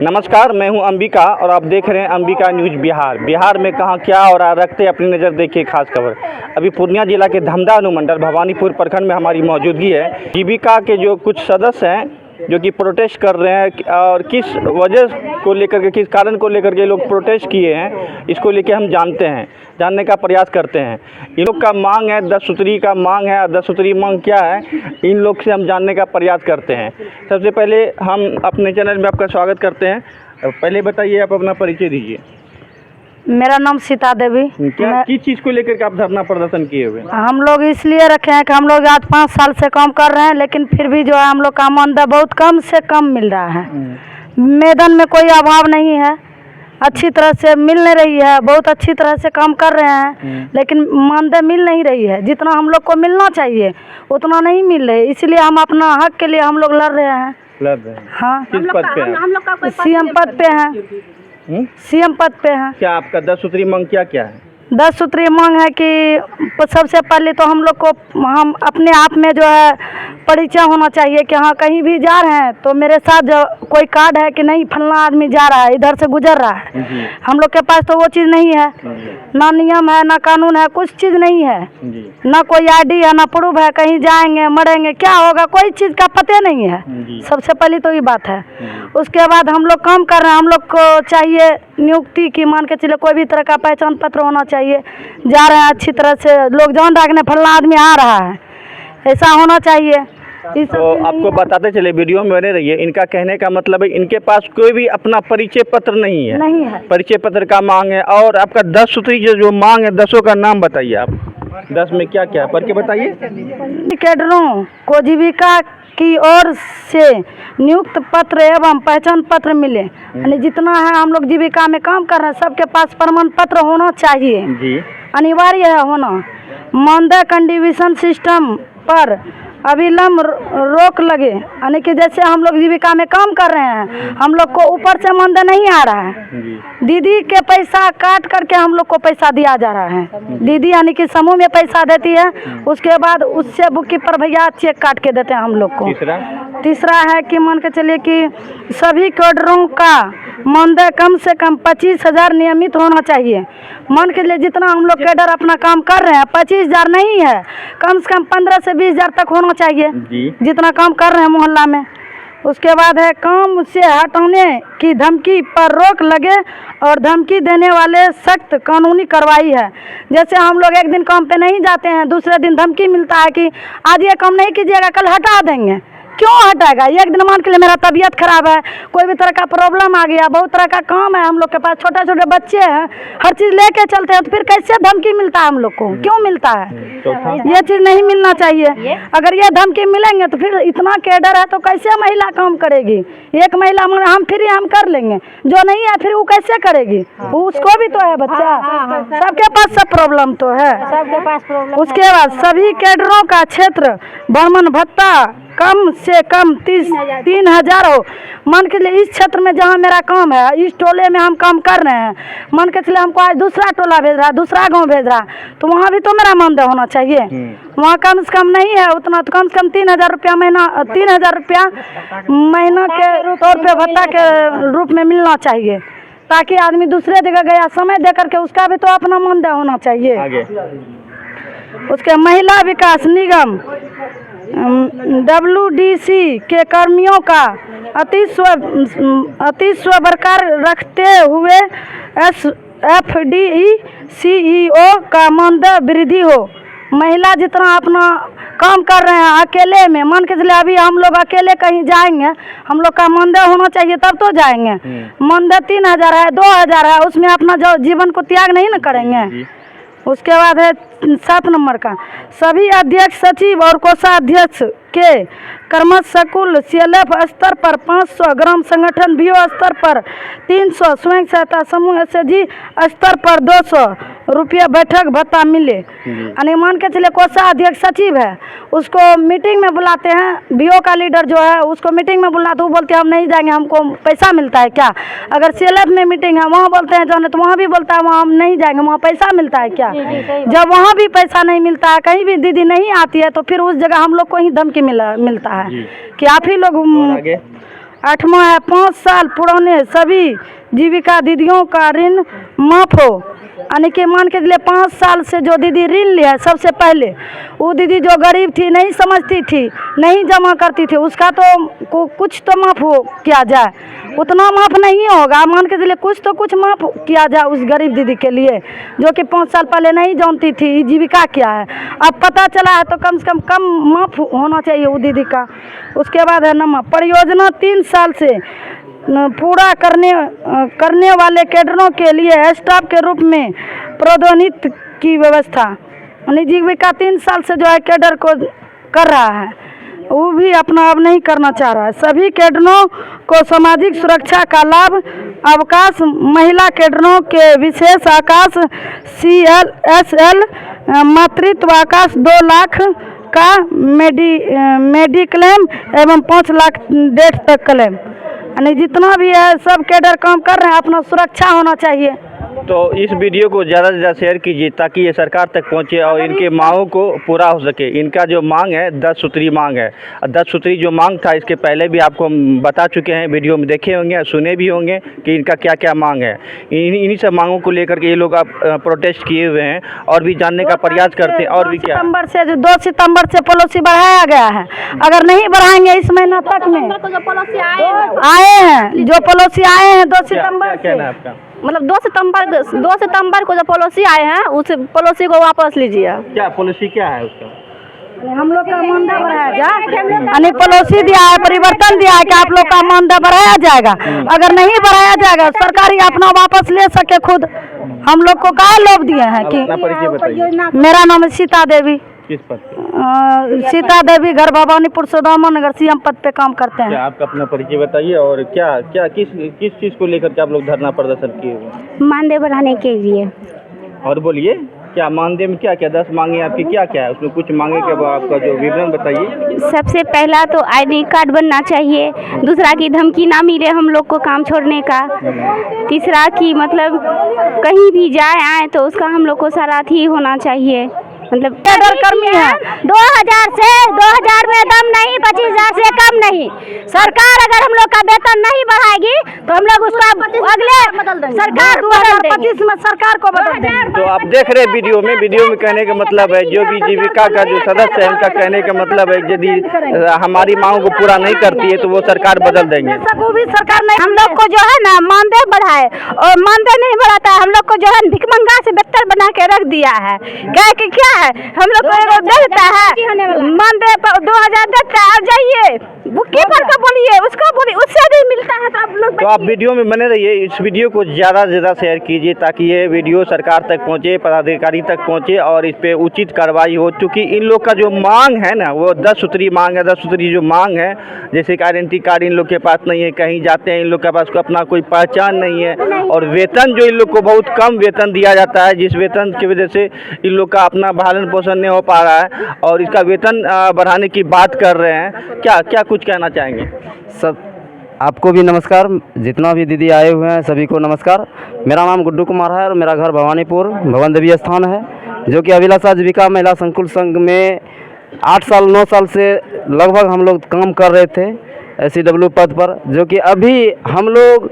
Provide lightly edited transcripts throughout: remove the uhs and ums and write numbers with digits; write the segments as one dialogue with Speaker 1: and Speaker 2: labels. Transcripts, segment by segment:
Speaker 1: नमस्कार, मैं हूं अंबिका और आप देख रहे हैं अंबिका न्यूज़ बिहार। बिहार में कहां क्या हो रहा रखते अपनी नज़र देखिए खास खबर। अभी पूर्णिया जिला के धमदा अनुमंडल भवानीपुर प्रखंड में हमारी मौजूदगी है। जीविका के जो कुछ सदस्य हैं जो कि प्रोटेस्ट कर रहे हैं और किस वजह को लेकर के, किस कारण को लेकर के लोग प्रोटेस्ट किए हैं, इसको लेकर हम जानने का प्रयास करते हैं। इन लोग का मांग है 10 सूत्री का मांग है। 10 सूत्री मांग क्या है, इन लोग से हम जानने का प्रयास करते हैं। सबसे पहले हम अपने चैनल में आपका स्वागत करते हैं। पहले बताइए, आप अपना परिचय दीजिए।
Speaker 2: मेरा नाम सीता देवी।
Speaker 1: क्या किस चीज़ को लेकर के आप धरना प्रदर्शन किए हुए?
Speaker 2: हम लोग इसलिए रखे हैं कि हम लोग आज 5 साल से काम कर रहे हैं, लेकिन फिर भी जो है हम लोग का मानदेय बहुत कम से कम मिल रहा है। मैदान में कोई अभाव नहीं है, अच्छी तरह से मिल नहीं रही है। बहुत अच्छी तरह से काम कर रहे हैं, लेकिन मानदेय मिल नहीं रही है। जितना हम लोग को मिलना चाहिए उतना नहीं मिल रही। इसलिए हम अपना हक के लिए हम लोग लड़ रहे हैं। हाँ,
Speaker 1: किस पद पे हैं?
Speaker 2: सीएम पद पे हैं। सीएम पद पे हैं।
Speaker 1: क्या आपका 10 सूत्री मांग क्या है?
Speaker 2: 10 सूत्री मांग है कि सबसे पहले तो हम लोग को हम अपने आप में जो है परिचय होना चाहिए कि हाँ, कहीं भी जा रहे हैं तो मेरे साथ जो कोई कार्ड है कि नहीं फलना आदमी जा रहा है, इधर से गुजर रहा है। हम लोग के पास तो वो चीज़ नहीं है, ना नियम है, ना कानून है, कुछ चीज़ नहीं है, ना कोई आईडी है, ना प्रूफ है। कहीं जाएंगे मरेंगे क्या होगा, कोई चीज़ का पता नहीं है। सबसे पहले तो ये बात है। उसके बाद हम लोग काम कर रहे हैं, हम लोग को चाहिए नियुक्ति की, मान के चले कोई भी तरह का पहचान पत्र होना चाहिए। जा रहे हैं अच्छी तरह से, लोग जान रखने फलना आदमी आ रहा है, ऐसा होना चाहिए।
Speaker 1: तो आपको बताते चले, वीडियो में बने रहिए। इनका कहने का मतलब है इनके पास कोई भी अपना परिचय पत्र नहीं है। परिचय पत्र का मांग है। और आपका 10 सूत्री जो मांग है, 10 का नाम बताइए आप। 10 में क्या क्या पढ़ के बताइए।
Speaker 2: कैडरों को जीविका की ओर से नियुक्त पत्र एवं पहचान पत्र मिले। यानी जितना है हम लोग जीविका में काम कर रहे हैं, सबके पास प्रमाण पत्र होना चाहिए जी, अनिवार्य है होना। मानदेय कंडीशन सिस्टम पर अविलंब रोक लगे, यानी कि जैसे हम लोग जीविका में काम कर रहे हैं, हम लोग को ऊपर से मानदेय नहीं आ रहा है। दीदी के पैसा काट करके हम लोग को पैसा दिया जा रहा है। दीदी यानी कि समूह में पैसा देती है, उसके बाद उससे बुक कीपर भैया चेक काट के देते हैं हम लोग को। तीसरा है कि मान के चलिए कि सभी कैडरों का मानदेय कम से कम 25,000 नियमित होना चाहिए। मान के लिए जितना हम लोग कैडर अपना काम कर रहे हैं 25,000 नहीं है, कम से कम 15 से 20,000 तक होना चाहिए जितना काम कर रहे हैं मोहल्ला में। उसके बाद है काम से हटाने की धमकी पर रोक लगे और धमकी देने वाले सख्त कानूनी कार्रवाई है। जैसे हम लोग एक दिन काम पे नहीं जाते हैं, दूसरे दिन धमकी मिलता है कि आज ये काम नहीं कीजिएगा, कल हटा देंगे। क्यों हटाएगा? एक दिन मान के लिए मेरा तबीयत खराब है, कोई भी तरह का प्रॉब्लम आ गया, बहुत तरह का काम है, हम लोग के पास छोटे छोटे बच्चे हैं, हर चीज़ लेके चलते हैं, तो फिर कैसे धमकी मिलता है हम लोग को? क्यों मिलता है? ये चीज़ नहीं मिलना चाहिए। अगर ये धमकी मिलेंगे तो फिर इतना कैडर है तो कैसे महिला काम करेगी? एक महिला हम फ्री हम कर लेंगे, जो नहीं है फिर वो कैसे करेगी? उसको भी तो है बच्चा, सबके पास सब प्रॉब्लम तो है, सबके पास प्रॉब्लम। उसके बाद सभी कैडरों का क्षेत्र भ्रमण भत्ता कम से कम 3,000 हो। मान के लिए इस क्षेत्र में जहाँ मेरा काम है, इस टोले में हम काम कर रहे हैं, मान के चलिए हमको आज दूसरा टोला भेज रहा है, दूसरा गांव भेज रहा है, तो वहाँ भी तो मेरा मानदेय होना चाहिए। वहाँ कम से कम नहीं है उतना, तो कम से कम 3,000 रुपया महीना, 3,000 रुपया महीना के तौर पे भत्ता के रूप में मिलना चाहिए, ताकि आदमी दूसरे जगह गया समय दे करके उसका भी तो अपना मानदेय होना चाहिए। उसके महिला विकास निगम WDC के कर्मियों का अतिस्व बरकरार रखते हुए FDE CEO का मानदेय वृद्धि हो। महिला जितना अपना काम कर रहे हैं अकेले में, मान के चलिए अभी हम लोग अकेले कहीं जाएंगे, हम लोग का मानदेय होना चाहिए तब तो जाएंगे। मानदेय 3,000 है, 2,000 है, उसमें अपना जो जीवन को त्याग नहीं न करेंगे। उसके बाद है 7 नंबर का, सभी अध्यक्ष सचिव और कोषाध्यक्ष के कर्मशकुल CLF स्तर पर 500, ग्राम संगठन VO स्तर पर 300, स्वयं सहायता समूह SHG स्तर पर 200 रुपया बैठक भत्ता मिले। यानी मान के चले कोषाध्यक्ष सचिव है, उसको मीटिंग में बुलाते हैं, VO का लीडर जो है उसको मीटिंग में बुलाते, वो बोलते हैं हम नहीं जाएंगे, हमको पैसा मिलता है क्या? अगर CLF में मीटिंग है वहाँ बोलते हैं जाने, तो वहाँ भी बोलता है वहाँ हम नहीं जाएंगे, वहाँ पैसा मिलता है क्या? जब वहाँ भी पैसा नहीं मिलता है, कहीं भी दीदी नहीं आती है, तो फिर उस जगह हम लोग को ही धमकी मिलता है कि आप ही लोग 8वां है 5 साल पुराने सभी जीविका दीदियों का ऋण माफ़ हो। यानी कि मान के चलिए 5 साल से जो दीदी ऋण लिया सबसे पहले, वो दीदी जो गरीब थी, नहीं समझती थी, नहीं जमा करती थी, उसका तो कुछ तो माफ़ हो किया जाए। उतना माफ़ नहीं होगा, मान के चलिए कुछ तो कुछ माफ़ किया जाए उस गरीब दीदी के लिए जो कि 5 साल पहले नहीं जानती थी जीविका क्या है। अब पता चला है तो कम से कम माफ़ होना चाहिए वो दीदी का। उसके बाद है नंबर परियोजना 3 साल से पूरा करने वाले कैडरों के लिए स्टाफ के रूप में प्रोन्नति की व्यवस्था। यानी जीविका 3 साल से जो है कैडर को कर रहा है, वो भी अपना अब नहीं करना चाह रहा है। सभी कैडरों को सामाजिक सुरक्षा का लाभ, अवकाश, महिला कैडरों के विशेष आकाश CLSL मातृत्व आकाश 2 लाख का मेडिक्लेम एवं 5 लाख डेथ तक क्लेम। यानी जितना भी है सब कैडर काम कर रहे हैं, अपना सुरक्षा होना चाहिए।
Speaker 1: तो इस वीडियो को ज़्यादा से ज़्यादा शेयर कीजिए ताकि ये सरकार तक पहुँचे और इनके मांगों को पूरा हो सके। इनका जो मांग है 10 सूत्री मांग है, 10 सूत्री जो मांग था इसके पहले भी आपको हम बता चुके हैं, वीडियो में देखे होंगे, सुने भी होंगे कि इनका क्या क्या मांग है। इन्हीं सब मांगों को लेकर के ये लोग अब प्रोटेस्ट किए हुए हैं और भी जानने का प्रयास करते हैं। और भी क्या
Speaker 2: 2 सितंबर से पॉलिसी बढ़ाया गया है, अगर नहीं बढ़ाएंगे इस महीना तक में आए हैं जो पॉलिसी आए हैं 2 सितंबर
Speaker 1: क्या कहना है आपका?
Speaker 3: मतलब 2 सितंबर को जो पॉलिसी आए हैं उस पॉलिसी को वापस लीजिए।
Speaker 1: क्या पॉलिसी क्या है उसका?
Speaker 2: हम लोग का मानदा बढ़ाया जाए, यानी पॉलिसी दिया है, परिवर्तन दिया है कि आप लोग का मानदा बढ़ाया जाएगा। अगर नहीं बढ़ाया जाएगा सरकार ही अपना वापस ले सके खुद। हम लोग को क्या लोभ दिए हैं कि
Speaker 1: अपना परिचय बताइए।
Speaker 2: मेरा नाम है सीता देवी।
Speaker 1: किस पद पे?
Speaker 2: सीता देवी, घर भवानीपुर, सुदामा नगर, CM पद पे काम करते हैं।
Speaker 1: क्या आपका अपना परिचय बताइए और क्या क्या किस चीज़ को लेकर के आप लोग धरना प्रदर्शन किए हुए?
Speaker 3: मानदेय बढ़ाने के लिए।
Speaker 1: और बोलिए क्या मानदेय में क्या क्या 10 मांगे आपकी क्या क्या है, उसमें कुछ मांगे के बाद आपका जो विवरण बताइए।
Speaker 3: सबसे पहला तो ID कार्ड बनना चाहिए, दूसरा की धमकी ना मिले हम लोग को काम छोड़ने का, तीसरा की मतलब कहीं भी जाए आए तो उसका हम लोग को सारथी होना चाहिए। मतलब
Speaker 2: कैडर कर्मी है
Speaker 3: 2000 से 2000 में दम नहीं, 25,000 से कम नहीं। सरकार अगर हम लोग का वेतन नहीं बढ़ाएगी तो हम लोग उसका अगले सरकार
Speaker 2: 2025 में सरकार को बदल देंगे।
Speaker 1: तो आप देख रहे वीडियो में कहने का मतलब है जो भी जीविका का जो सदस्य है उनका कहने का मतलब है यदि हमारी मांगों को पूरा नहीं करती है तो वो सरकार बदल देंगे।
Speaker 2: वो भी सरकार नहीं,
Speaker 3: हम लोग को जो है ना मानदेय बढ़ाए और मानदेय नहीं बढ़ाता है, हम लोग को जो है भिखमंगा से बेहतर बना के रख दिया है। क्या है हम लोग को एगो देता है मानदेय 2000 देता है, जाइए बुकी पर का बोलिए उसको बोलिए उससे भी मिलता है। तो आप लोग
Speaker 1: तो आप वीडियो में बने रहिए, इस वीडियो को ज़्यादा से ज़्यादा शेयर कीजिए ताकि ये वीडियो सरकार तक पहुँचे, पदाधिकारी तक पहुँचे और इस पे उचित कार्रवाई हो। क्योंकि इन लोग का जो मांग है ना वो 10 सूत्री मांग है। 10 सूत्री जो मांग है जैसे कि आइडेंटिटी कार्ड इन लोग के पास नहीं है, कहीं जाते हैं इन लोग के पास अपना कोई पहचान नहीं है और वेतन जो इन लोग को बहुत कम वेतन दिया जाता है, जिस वेतन की वजह से इन लोग का अपना भरण पोषण नहीं हो पा रहा है और इसका वेतन बढ़ाने की बात कर रहे हैं। क्या क्या कुछ कहना चाहेंगे?
Speaker 4: सब आपको भी नमस्कार, जितना भी दीदी आए हुए हैं सभी को नमस्कार। मेरा नाम गुड्डू कुमार है और मेरा घर भवानीपुर भवन देवी स्थान है, जो कि अभिलाषा जीविका महिला संकुल संघ में 8 साल 9 साल से लगभग हम लोग काम कर रहे थे SCW पद पर, जो कि अभी हम लोग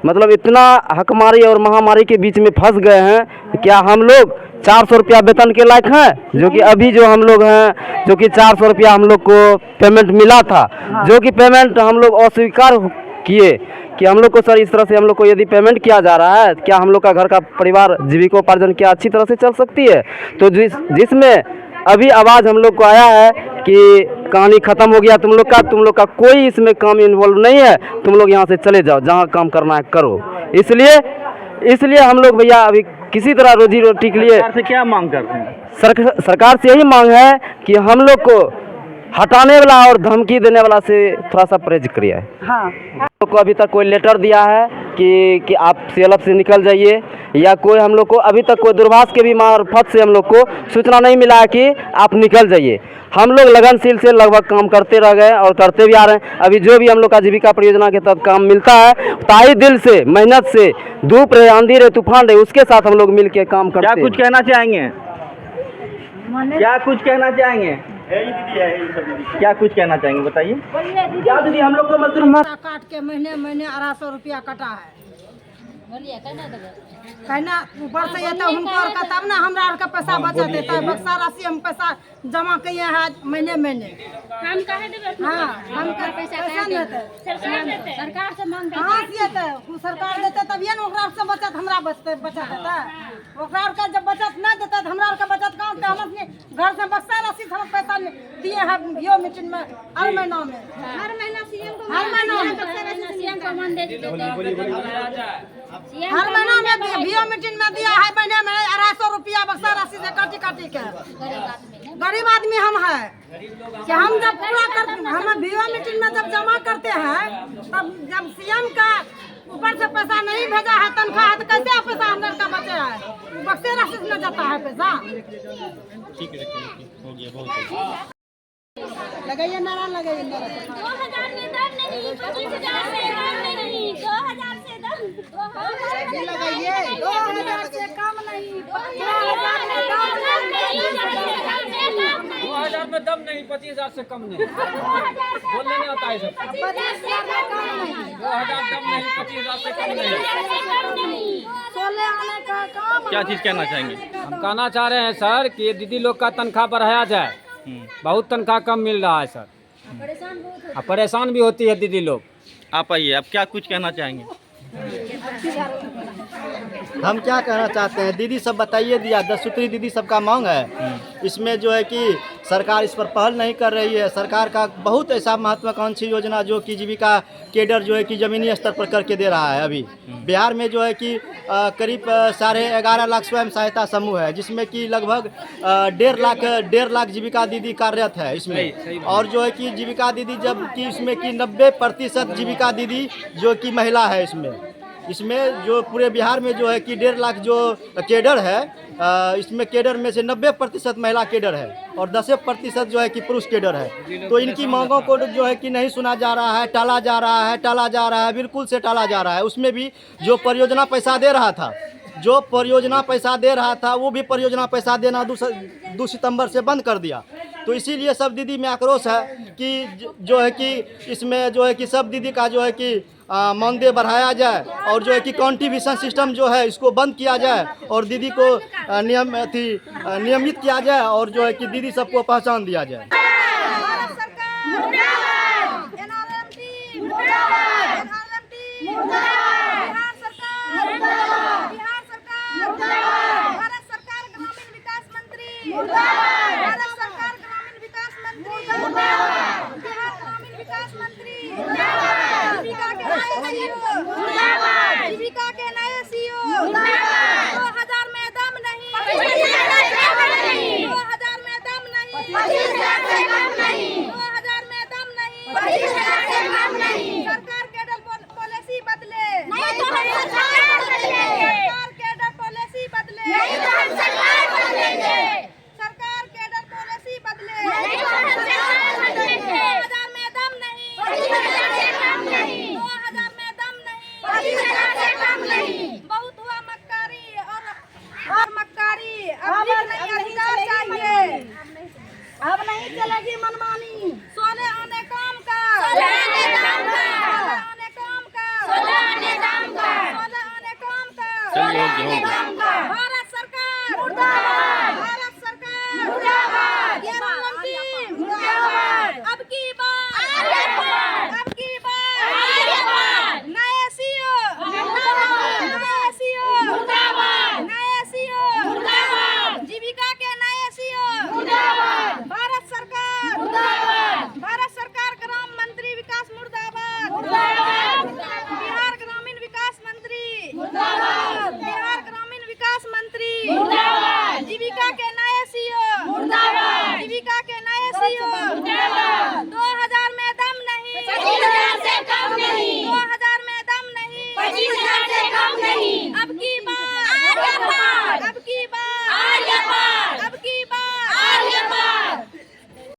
Speaker 4: मतलब इतना हकमारी और महामारी के बीच में फंस गए हैं। क्या हम लोग 400 रुपया वेतन के लायक हैं? जो कि अभी जो हम लोग हैं जो कि 400 रुपया हम लोग को पेमेंट मिला था, जो कि पेमेंट हम लोग अस्वीकार किए कि हम लोग को सर इस तरह से हम लोग को यदि पेमेंट किया जा रहा है क्या हम लोग का घर का परिवार जीविकोपार्जन क्या अच्छी तरह से चल सकती है? तो जिसमें अभी आवाज़ हम लोग को आया है कि कहानी ख़त्म हो गया तुम लोग का कोई इसमें काम इन्वॉल्व नहीं है, तुम लोग यहाँ से चले जाओ, जहाँ काम करना है करो। इसलिए हम लोग भैया अभी किसी तरह रोजी रोटी के लिए
Speaker 1: सरकार से क्या मांग करते हैं?
Speaker 4: सरकार से यही मांग है कि हम लोग को हटाने वाला और धमकी देने वाला से थोड़ा सा परहेज करिए।
Speaker 2: हाँ,
Speaker 4: हम लोग को अभी तक कोई लेटर दिया है कि आप CLF से निकल जाइए, या कोई हम लोग को अभी तक कोई दूरभाष के भी मार्फत से हम लोग को सूचना नहीं मिला है कि आप निकल जाइए। हम लोग लगनशील से लगभग काम करते रह गए और करते भी आ रहे हैं। अभी जो भी हम लोग का जीविका परियोजना के तहत काम मिलता है ताई दिल से मेहनत से, धूप रहे आंधी रहे तूफान रहे, उसके साथ हम लोग मिल के काम करते हैं।
Speaker 1: क्या कुछ कहना चाहेंगे? क्या कुछ कहना चाहेंगे? क्या कुछ कहना चाहेंगे बताइए। क्या दीदी हम लोग को मजदूर
Speaker 2: काट के महीने महीने 250 रुपया कटा है। कहना ऊपर से ये तो हुनकर का तब ना हमरा आर का पैसा बचा देता है। बक्सा राशि हम पैसा जमा किए हैं महीने महीने।
Speaker 3: हम कहे देबे
Speaker 2: हाँ हम का पैसा नहीं देते
Speaker 3: सरकार से मांग
Speaker 2: कहाँ से देते सरकार देते तभिए ना ओकरा से बचत हमरा बचत देता है। ओकरा आर का जब बचत नहीं देता तो हमरा आर का बचत कहाँ से। हम अपने घर से बक्सा राशि से हम पैसा दिए हैं भियो मीटिंग में हर महीना में
Speaker 3: हर महीना सीएम को
Speaker 2: हर महीना में
Speaker 3: सीएम को मान दे देते
Speaker 2: हर महीना में भियो मीटिंग में दिया है महीने में 250 रुपया बक्सा राशि से काटी काटी के। गरीब आदमी हम है कि हम जब पूरा कर हम भियो मीटिंग में जब जमा करते हैं तब जब सीएम का ऊपर से पैसा नहीं भेजा है तनख्वाह तो कैसे पैसा अंदर का बचे है बक्से राशि में जाता है पैसा।
Speaker 1: ठीक है हो गया बहुत
Speaker 2: लगाइए नारा लगाइए
Speaker 3: 2000 में दम नहीं 25000 से कम नहीं 2000 से दम
Speaker 2: लगाइए 2000 से कम नहीं
Speaker 3: 2000 में दम नहीं
Speaker 5: 2000 में दम नहीं 25,000 से कम नहीं बोलने नहीं आता है सब 2000 दम नहीं 25,000 से कम नहीं।
Speaker 2: सोले आने का काम
Speaker 1: क्या चीज़ कहना चाहेंगे।
Speaker 5: हम कहना चाह रहे हैं सर कि ये दीदी लोग का तनख्वाह बढ़ाया जाए। बहुत तनख्वाह कम मिल रहा है सर। परेशान भी होती है दीदी लोग।
Speaker 1: आप आइए आप क्या कुछ कहना चाहेंगे।
Speaker 6: हम क्या कहना चाहते हैं दीदी सब बताइए दिया 10 सूत्री दीदी सबका मांग है। इसमें जो है कि सरकार इस पर पहल नहीं कर रही है। सरकार का बहुत ऐसा महत्वाकांक्षी योजना जो कि जीविका केडर जो है कि ज़मीनी स्तर पर करके दे रहा है। अभी बिहार में जो है कि करीब 11.5 लाख स्वयं सहायता समूह है जिसमें कि लगभग 1.5 लाख जीविका दीदी कार्यरत है इसमें। और जो है कि जीविका दीदी जबकि इसमें कि 90% जीविका दीदी जो कि महिला है इसमें जो पूरे बिहार में जो है कि 1.5 लाख जो केडर है इसमें केडर में से 90% महिला केडर है और 10% जो है कि पुरुष केडर है। तो इनकी मांगों को जो है कि नहीं सुना जा रहा है, टाला जा रहा है, बिल्कुल से टाला जा रहा है। उसमें भी जो परियोजना पैसा दे रहा था वो भी परियोजना पैसा देना 2 सितंबर से बंद कर दिया। तो इसीलिए सब दीदी में आक्रोश है कि जो है कि इसमें जो है कि सब दीदी का जो है कि मानदेय बढ़ाया जाए और जो है कि कॉन्ट्रीब्यूशन सिस्टम जो है इसको बंद किया जाए और दीदी को नियमित किया जाए और जो है कि दीदी सबको पहचान दिया जाए।
Speaker 3: जीविका के नए सीईओ 2000 में दम नहीं 2000 में दम नहीं 2000 से कम नहीं 2000 में दम नहीं 2000 से कम नहीं। सरकार केडर पॉलिसी बदले नहीं तो हम सरकार बदलेंगे। सरकार केडर पॉलिसी बदले नहीं तो हम सरकार बदलेंगे। सरकार केडर पॉलिसी बदले नहीं तो हम सरकार बदलेंगे। 2000 में दम नहीं 2000 से कम नहीं 2000 में दम नहीं 2000 से कम नहीं। बहुत हुआ मक्कारी और मक्कारी अब नहीं अधिकार चाहिए।
Speaker 2: अब नहीं चलेगी मनमानी।
Speaker 3: सोने आने काम का सोने आने काम का सोने आने काम का सोने आने काम का सोने आने काम का
Speaker 1: चलिए, हो गया।